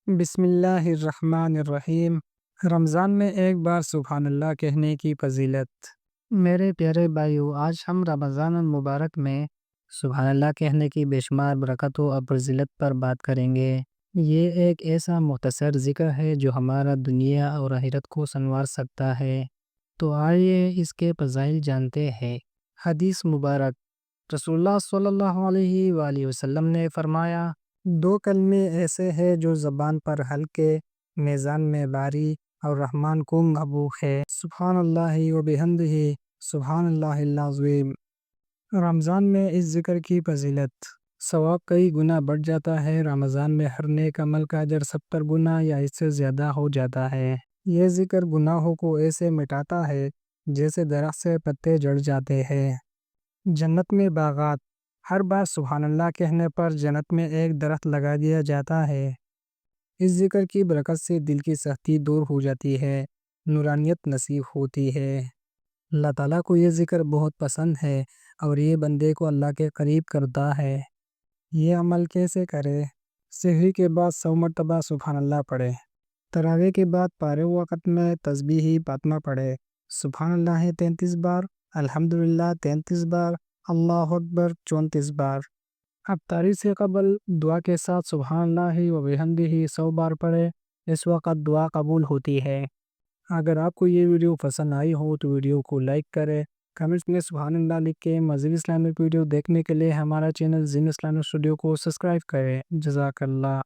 بسم اللہ الرحمن الرحیم۔ رمضان میں ایک بار سبحان اللہ کہنے کی فضیلت۔ میرے پیارے بھائیو، آج ہم رمضان المبارک میں سبحان اللہ کہنے کی بے شمار برکتوں اور فضیلت پر بات کریں گے۔ یہ ایک ایسا مختصر ذکر ہے جو ہمارا دنیا اور آخرت کو سنوار سکتا ہے۔ تو آئیے اس کے فضائل جانتے ہیں۔ حدیث مبارک، رسول اللہ صلی اللہ علیہ وآلہ وسلم نے فرمایا، دو کلمے ایسے ہیں جو زبان پر ہلکے، میزان میں بھاری اور رحمان کو محبوب ہے۔ سبحان اللہ و بحمدہ، سبحان اللہ العظیم۔ رمضان میں اس ذکر کی فضیلت، ثواب کئی گنا بڑھ جاتا ہے۔ رمضان میں ہر نیک عمل کا اجر 70 گنا یا اس سے زیادہ ہو جاتا ہے۔ یہ ذکر گناہوں کو ایسے مٹاتا ہے جیسے درخت سے پتے جھڑ جاتے ہیں۔ جنت میں باغات، ہر بار سبحان اللہ کہنے پر جنت میں ایک درخت لگا دیا جاتا ہے۔ اس ذکر کی برکت سے دل کی سختی دور ہو جاتی ہے، نورانیت نصیب ہوتی ہے۔ اللہ تعالیٰ کو یہ ذکر بہت پسند ہے اور یہ بندے کو اللہ کے قریب کرتا ہے۔ یہ عمل کیسے کرے؟ سحری کے بعد 100 مرتبہ سبحان اللہ پڑھے۔ تراویح کے بعد فارغ وقت میں تسبیح فاطمہ پڑھے۔ سبحان اللہ 33 بار، الحمدللہ 33 بار، اللہ اکبر 34 بار۔ افطاری سے قبل دعا کے ساتھ سبحان اللہ و بحمدہ 100 بار پڑھے۔ اس وقت دعا قبول ہوتی ہے۔ اگر آپ کو یہ ویڈیو پسند آئی ہو تو ویڈیو کو لائک کریں، کمنٹس میں سبحان اللہ لکھ کے مزید اسلامک ویڈیو دیکھنے کے لیے ہمارا چینل زین اسلامک اسٹوڈیو کو سبسکرائب کریں۔ جزاک اللہ۔